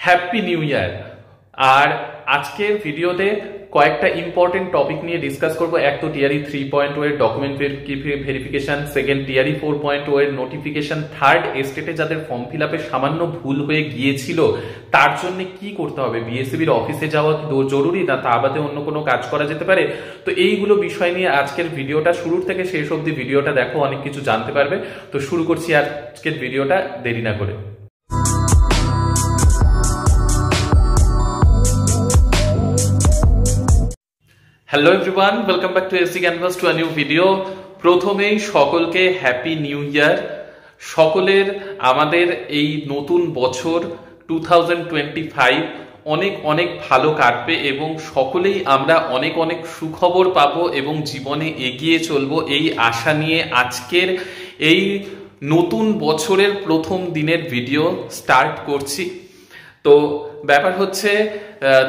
Happy new year. আর আজকের ভিডিওতে কয়েকটা ইম্পর্টেন্ট টপিক নিয়ে ডিসকাস করব। এক তো টিআরই 3.0 এর ডকুমেন্ট ভেরিফিকেশন, সেকেন্ড টিআরই 4.0 এর নোটিফিকেশন, থার্ড এস্টেটে যাদের ফর্ম ফিল আপে সামান্য ভুল হয়ে গিয়েছিল তার জন্য কি করতে হবে, বিএসসিবির অফিসে যাওয়া জরুরি না তা বাদে অন্য কোনো কাজ করা যেতে পারে। তো এইগুলো বিষয় নিয়ে আজকের ভিডিওটা, শুরুর থেকে শেষ অবধি ভিডিওটা দেখো, অনেক কিছু জানতে পারবে। তো শুরু করছি আজকের ভিডিওটা দেরি না করে। Hello everyone, welcome back to SC canvas to a new video. প্রথমেই সকলকে হ্যাপি নিউ ইয়ার। সকলের আমাদের এই নতুন বছর 2025 অনেক অনেক ভালো কাটবে এবং সকলেই আমরা অনেক অনেক সুখবর পাবো এবং জীবনে এগিয়ে চলবো এই আশা নিয়ে আজকের এই নতুন বছরের প্রথম দিনের ভিডিও স্টার্ট করছি। তো ব্যাপার হচ্ছে,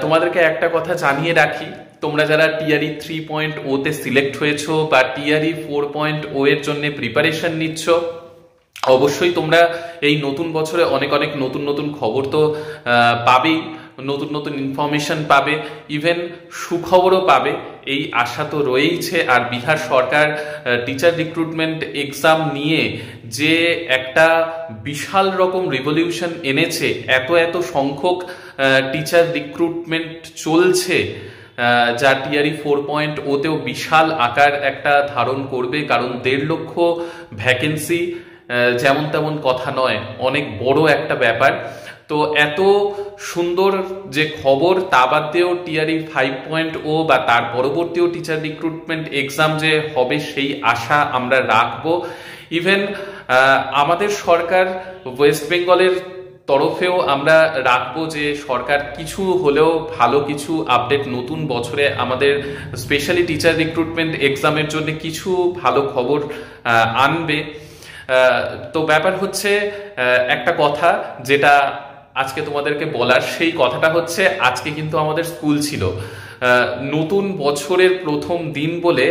তোমাদেরকে একটা কথা জানিয়ে রাখি, তোমরা যারা টিআরই 3.0 তে সিলেক্ট হয়েছো বা টিআরই 4.0 এর জন্য প্রিপারেশন নিচ্ছ, অবশ্যই তোমরা এই নতুন বছরে অনেক অনেক নতুন নতুন খবর তো পাবেই, নতুন নতুন ইনফরমেশন পাবে, ইভেন সুখবরও পাবে, এই আশা তো রয়েইছে। আর বিহার সরকার টিচার রিক্রুটমেন্ট এক্সাম নিয়ে যে একটা বিশাল রকম রিভলিউশন এনেছে, এত এত সংখ্যক টিচার রিক্রুটমেন্ট চলছে যা টিআরই 4.0 তেও বিশাল আকার একটা ধারণ করবে। কারণ 1.5 লক্ষ ভ্যাকেন্সি যেমন তেমন কথা নয়, অনেক বড় একটা ব্যাপার। তো এত সুন্দর যে খবর, তা বাদ দিয়েও টিআরই 5.0 বা তার পরবর্তীও টিচার রিক্রুটমেন্ট এক্সাম যে হবে সেই আশা আমরা রাখবো। ইভেন আমাদের সরকার ওয়েস্ট বেঙ্গলের তরফেও আমরা রাখবো যে সরকার কিছু হলেও ভালো কিছু আপডেট নতুন বছরে আমাদের স্পেশালি টিচার রিক্রুটমেন্ট এক্সামের জন্য কিছু ভালো খবর আনবে। তো ব্যাপার হচ্ছে, একটা কথা যেটা আজকে তোমাদেরকে বলার, সেই কথাটা হচ্ছে আজকে কিন্তু আমাদের স্কুল ছিল। নতুন বছরের প্রথম দিন বলে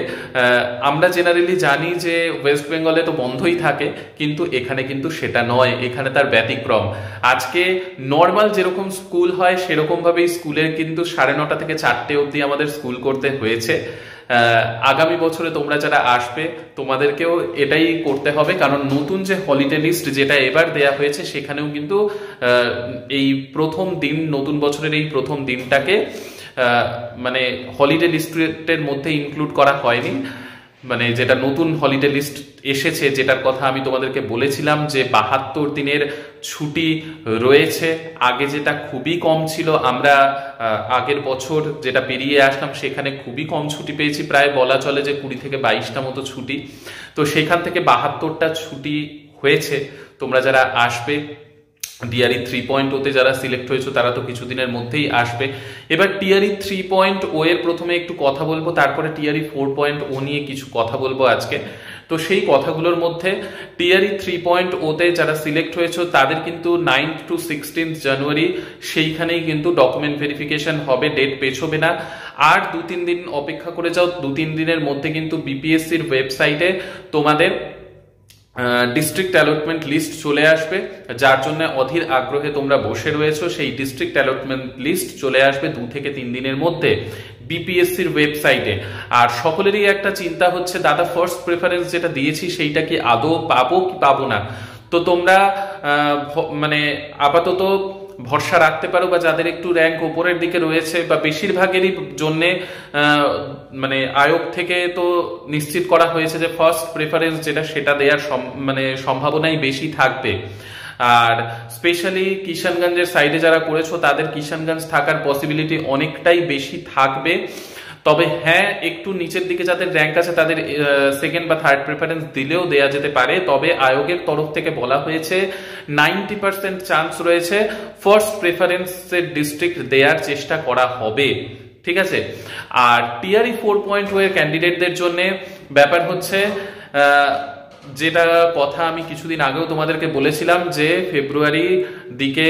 আমরা জেনারেলি জানি যে ওয়েস্ট বেঙ্গলে তো বন্ধই থাকে, কিন্তু এখানে কিন্তু সেটা নয়, এখানে তার ব্যতিক্রম। আজকে নর্মাল যেরকম স্কুল হয় সেরকম ভাবেই স্কুলের কিন্তু 9:30 থেকে 4টে অবধি আমাদের স্কুল করতে হয়েছে। আগামী বছরে তোমরা যারা আসবে তোমাদেরকেও এটাই করতে হবে, কারণ নতুন যে হলিডে লিস্ট যেটা এবার দেয়া হয়েছে সেখানেও কিন্তু এই প্রথম দিন, নতুন বছরের এই প্রথম দিনটাকে মানে হলিডে লিস্টের মধ্যে ইনক্লুড করা হয়নি। মানে যেটা নতুন হলিডে লিস্ট এসেছে, যেটার কথা আমি তোমাদেরকে বলেছিলাম যে 72 দিনের ছুটি রয়েছে। আগে যেটা খুবই কম ছিল, আমরা আগের বছর যেটা পেরিয়ে আসলাম সেখানে খুবই কম ছুটি পেয়েছি, প্রায় বলা চলে যে 20 থেকে 22টা মতো ছুটি। তো সেখান থেকে 72টা ছুটি হয়েছে। তোমরা যারা আসবে টিআরই 3.0 তে যারা সিলেক্ট হয়েছে তারা তো কিছুদিনের মধ্যেই আসবে। এবার টিআরই 3.0 এর প্রথমে একটু কথা বলবো, তারপরে টিআরই 4.0 নিয়ে কিছু কথা বলবো আজকে। তো সেই কথাগুলোর মধ্যে টিআরই 3.0 তে যারা সিলেক্ট হয়েছে তাদের কিন্তু 9th to 16th জানুয়ারি সেইখানেই কিন্তু ডকুমেন্ট ভেরিফিকেশন হবে, ডেট পেছোবে না। আর 2-3 দিন অপেক্ষা করে যাও, 2-3 দিনের মধ্যে কিন্তু বিপিএসসির ওয়েবসাইটে তোমাদের ডিস্ট্রিক্ট অ্যালটমেন্ট লিস্ট চলে আসবে, যার জন্য অধীর আগ্রহে তোমরা বসে রয়েছো। সেই ডিস্ট্রিক্ট অ্যালটমেন্ট লিস্ট চলে আসবে 2 থেকে 3 দিনের মধ্যে বিপিএসসির ওয়েবসাইটে। আর সকলেরই একটা চিন্তা হচ্ছে, দাদা ফার্স্ট প্রেফারেন্স যেটা দিয়েছি সেইটা কি আদৌ পাবো কি পাবো না। তো তোমরা মানে আপাতত ভরসা রাখতে পারো, বা যাদের একটু র্যাঙ্ক উপরের দিকে রয়েছে বা বেশিরভাগেরই জন্যে মানে আয়োগ থেকে তো নিশ্চিত করা হয়েছে যে ফার্স্ট প্রেফারেন্স যেটা সেটা দেওয়ার মানে সম্ভাবনাই বেশি থাকবে। আর স্পেশালি কিষানগঞ্জের সাইডে যারা করেছো তাদের কিষানগঞ্জ থাকার পসিবিলিটি অনেকটাই বেশি থাকবে। তবে হ্যাঁ, একটু নিচের দিকে যাদের র্যাঙ্ক আছে তাদের সেকেন্ড বা থার্ড প্রেফারেন্স দিলেও দেয়া যেতে পারে। তবে আয়োগের তরফ থেকে বলা হয়েছে 90% চান্স রয়েছে ফার্স্ট প্রেফারেন্সের ডিস্ট্রিক্ট দেওয়ার চেষ্টা করা হবে, ঠিক আছে। আর টিআরই 4.0 এর ক্যান্ডিডেটদের জন্য ব্যাপার হচ্ছে, যেটা কথা আমি কিছুদিন আগেও তোমাদেরকে বলেছিলাম যে ফেব্রুয়ারি দিকে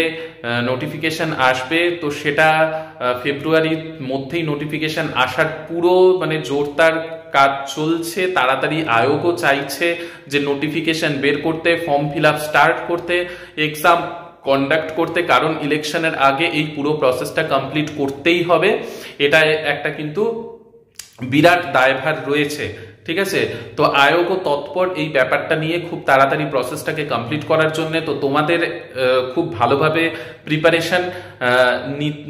নোটিফিকেশন আসবে। তো সেটা ফেব্রুয়ারির মধ্যেই নোটিফিকেশন আসার পুরো মানে জোরদার কাজ চলছে। তাড়াতাড়ি আয়োগও চাইছে যে নোটিফিকেশন বের করতে, ফর্ম ফিল আপ স্টার্ট করতে, এক্সাম কন্ডাক্ট করতে, কারণ ইলেকশনের আগে এই পুরো প্রসেসটা কমপ্লিট করতেই হবে। এটা একটা কিন্তু বিরাট দায়ভার রয়েছে, ঠিক আছে। তো আয়োগও তৎপর এই ব্যাপারটা নিয়ে খুব তাড়াতাড়ি প্রসেসটাকে কমপ্লিট করার জন্য। তো তোমাদের খুব ভালোভাবে প্রিপারেশন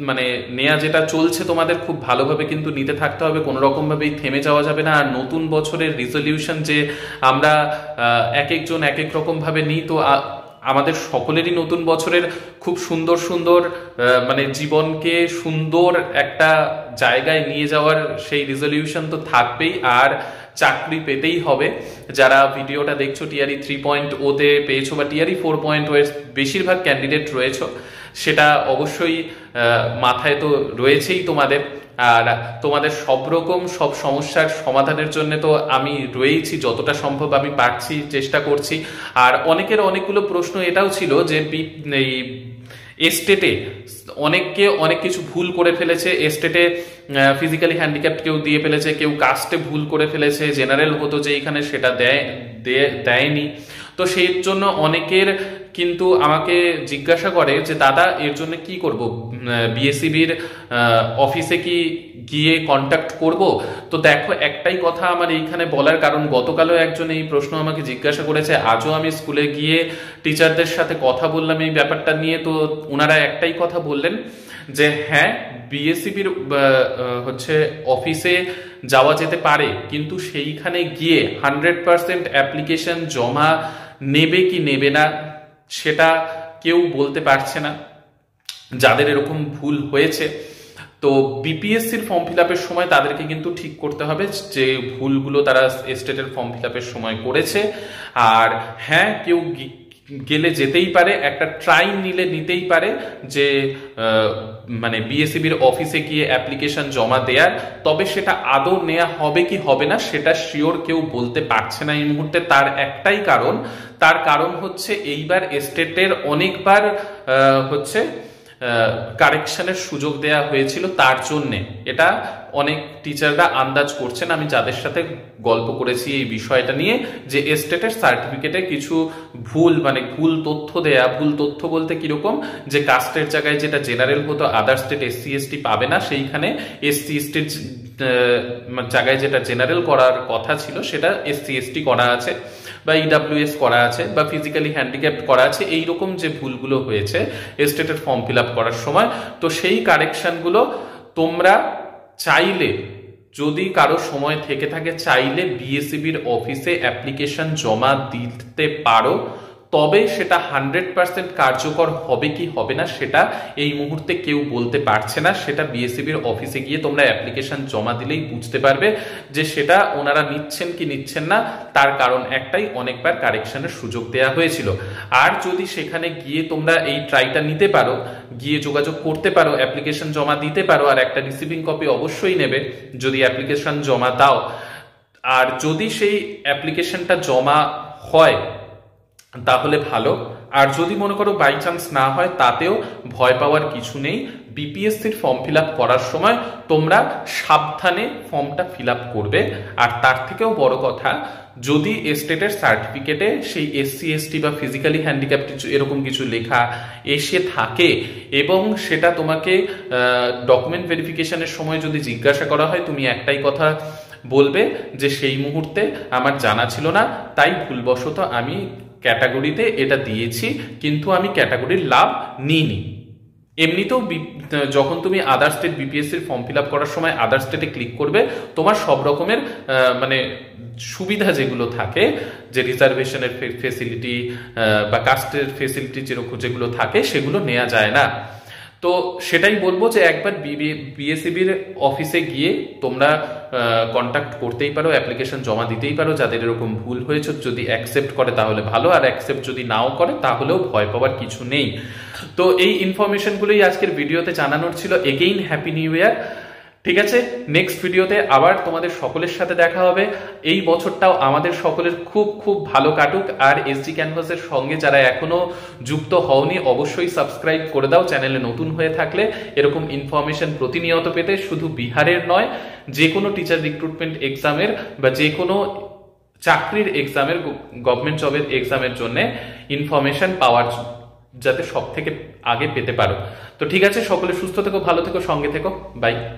মানে নেওয়া যেটা চলছে, তোমাদের খুব ভালোভাবে কিন্তু নিতে থাকতে হবে, কোনো রকমভাবেই থেমে যাওয়া যাবে না। আর নতুন বছরের রিজলিউশন যে আমরা এক একজন এক এক রকমভাবে নিই, তো আমাদের সকলেরই নতুন বছরের খুব সুন্দর সুন্দর মানে জীবনকে সুন্দর একটা জায়গায় নিয়ে যাওয়ার সেই রিজলিউশন তো থাকবেই। আর চাকরি পেতেই হবে। যারা ভিডিওটা দেখছো টিআরই 3.0-তে পেয়েছো বা টিআরই 4.0 এর বেশিরভাগ ক্যান্ডিডেট রয়েছো, সেটা অবশ্যই মাথায় তো রয়েছেই তোমাদের। আর তোমাদের সব রকম সব সমস্যার সমাধানের জন্য তো আমি রয়েইছি, যতটা সম্ভব আমি পারছি, চেষ্টা করছি। আর অনেকের অনেকগুলো প্রশ্ন এটাও ছিল যে এই এস্টেটে অনেককে অনেক কিছু ভুল করে ফেলেছে। এস্টেটে ফিজিক্যালি হ্যান্ডিক্যাপ্ট কেউ দিয়ে ফেলেছে, কেউ কাস্টে ভুল করে ফেলেছে, জেনারেল হতো যে এইখানে সেটা দেয়নি। তো সেই জন্য অনেকের কিন্তু আমাকে জিজ্ঞাসা করে যে দাদা এর জন্য কি করব, বিএসইবির অফিসে কি গিয়ে কন্ট্যাক্ট করব? তো দেখো, একটাই কথা আমার এইখানে বলার, কারণ গতকালও একজন এই প্রশ্ন আমাকে জিজ্ঞাসা করেছে, আজও আমি স্কুলে গিয়ে টিচারদের সাথে কথা বললাম এই ব্যাপারটা নিয়ে। তো ওনারা একটাই কথা বললেন যে হ্যাঁ, বিএসইবির হচ্ছে অফিসে যাওয়া যেতে পারে, কিন্তু সেইখানে গিয়ে 100% অ্যাপ্লিকেশন জমা নেবে কি নেবে না সেটা কেউ বলতে পারছে না, যাদের এরকম ভুল হয়েছে। তো বিপিএসসির ফর্ম ফিল আপের সময় তাদেরকে কিন্তু ঠিক করতে হবে যে ভুলগুলো তারা স্টেটের ফর্ম ফিল আপের সময় করেছে। আর হ্যাঁ, কেউ গেলে যেতেই পারে, একটা ট্রাই নিতেই পারে যে মানে বিএসইবির অফিসে গিয়ে অ্যাপ্লিকেশন জমা দেওয়ার। তবে সেটা আদৌ নেওয়া হবে কি হবে না সেটা শিওর কেউ বলতে পারছে না এই মুহূর্তে। তার কারণ হচ্ছে এইবার স্টেটের অনেকবার হচ্ছে কারেকশনের সুযোগ দেয়া হয়েছিল, তার জন্যে এটা অনেক টিচাররা আন্দাজ করছেন। আমি যাদের সাথে গল্প করেছি এই বিষয়টা নিয়ে, যে স্টেটের সার্টিফিকেটে কিছু ভুল তথ্য দেয়া, ভুল তথ্য বলতে কিরকম, যে কাস্টের জায়গায় যেটা জেনারেল হতো আদার স্টেট এসসি এসটি পাবে না, সেইখানে এসসি এসটির জায়গায় যেটা জেনারেল করার কথা ছিল সেটা এসসি এসটি করা আছে, বা ইডাব্লিউএস করা আছে, বা ফিজিক্যালি হ্যান্ডিক্যাপ্ট করা আছে। এইরকম যে ভুলগুলো হয়েছে স্টেটের ফর্ম ফিল আপ করার সময়, তো সেই কারেকশনগুলো তোমরা চাইলে, যদি কারো সময় থেকে থাকে, চাইলে বিএসইবির অফিসে অ্যাপ্লিকেশন জমা দিতে পারো। তবে সেটা 100% কার্যকর হবে কি হবে না সেটা এই মুহূর্তে কেউ বলতে পারছে না। সেটা বিএসইবির অফিসে গিয়ে তোমরা অ্যাপ্লিকেশন জমা দিলেই বুঝতে পারবে যে সেটা ওনারা নিচ্ছেন কি নিচ্ছেন না। তার কারণ একটাই, অনেকবার কারেকশনের সুযোগ দেওয়া হয়েছিল। আর যদি সেখানে গিয়ে তোমরা এই ট্রাইটা নিতে পারো, গিয়ে যোগাযোগ করতে পারো, অ্যাপ্লিকেশন জমা দিতে পারো, আর একটা রিসিভিং কপি অবশ্যই নেবে যদি অ্যাপ্লিকেশন জমা দাও। আর যদি সেই অ্যাপ্লিকেশনটা জমা হয় তাহলে ভালো। আর যদি মনে করো বাই চান্স না হয়, তাতেও ভয় পাওয়ার কিছু নেই। বিপিএসসির ফর্ম ফিল আপ করার সময় তোমরা সাবধানে ফর্মটা ফিল আপ করবে। আর তার থেকেও বড় কথা, যদি স্টেটের সার্টিফিকেটে সেই এসসি এসটি বা ফিজিক্যালি হ্যান্ডিক্যাপ্ট এরকম কিছু লেখা এসে থাকে, এবং সেটা তোমাকে ডকুমেন্ট ভেরিফিকেশনের সময় যদি জিজ্ঞাসা করা হয়, তুমি একটাই কথা বলবে যে সেই মুহূর্তে আমার জানা ছিল না, তাই ভুলবশত আমি ক্যাটাগরিতে এটা দিয়েছি, কিন্তু আমি ক্যাটাগরির লাভ নিইনি। এমনিতেও যখন তুমি আদার স্টেট বিপিএসসির ফর্ম ফিল আপ করার সময় আদার স্টেটে ক্লিক করবে, তোমার সব রকমের মানে সুবিধা যেগুলো থাকে, যে রিজার্ভেশনের ফেসিলিটি বা কাস্টের ফেসিলিটি যেগুলো থাকে, সেগুলো নেওয়া যায় না। তো সেটাই বলবো যে একবার বিএসইবির অফিসে গিয়ে তোমরা কন্ট্যাক্ট করতেই পারো, অ্যাপ্লিকেশন জমা দিতেই পারো। যাদের এরকম ভুল হয়েছে, যদি অ্যাকসেপ্ট করে তাহলে ভালো, আর অ্যাকসেপ্ট যদি নাও করে তাহলেও ভয় পাওয়ার কিছু নেই। তো এই ইনফরমেশনগুলোই আজকের ভিডিওতে জানানোর ছিল। Again happy new year. ঠিক আছে, নেক্সট ভিডিওতে আবার তোমাদের সকলের সাথে দেখা হবে। এই বছরটাও আমাদের সকলের খুব খুব ভালো কাটুক। আর এসজি ক্যানভাসের সঙ্গে যারা এখনো যুক্ত হওনি, অবশ্যই সাবস্ক্রাইব করে দাও চ্যানেলে নতুন হয়ে থাকলে, এরকম ইনফরমেশন প্রতিনিয়ত পেতে। শুধু বিহারের নয়, যে কোনো টিচার রিক্রুটমেন্ট এক্সামের বা যে কোনো চাকরির এক্সামের, গভর্নমেন্ট জবের এক্সামের জন্য ইনফরমেশন পাওয়ার যাতে সব থেকে আগে পেতে পারো। তো ঠিক আছে, সকলে সুস্থ থেকো, ভালো থেকো, সঙ্গে থেকো, বাই।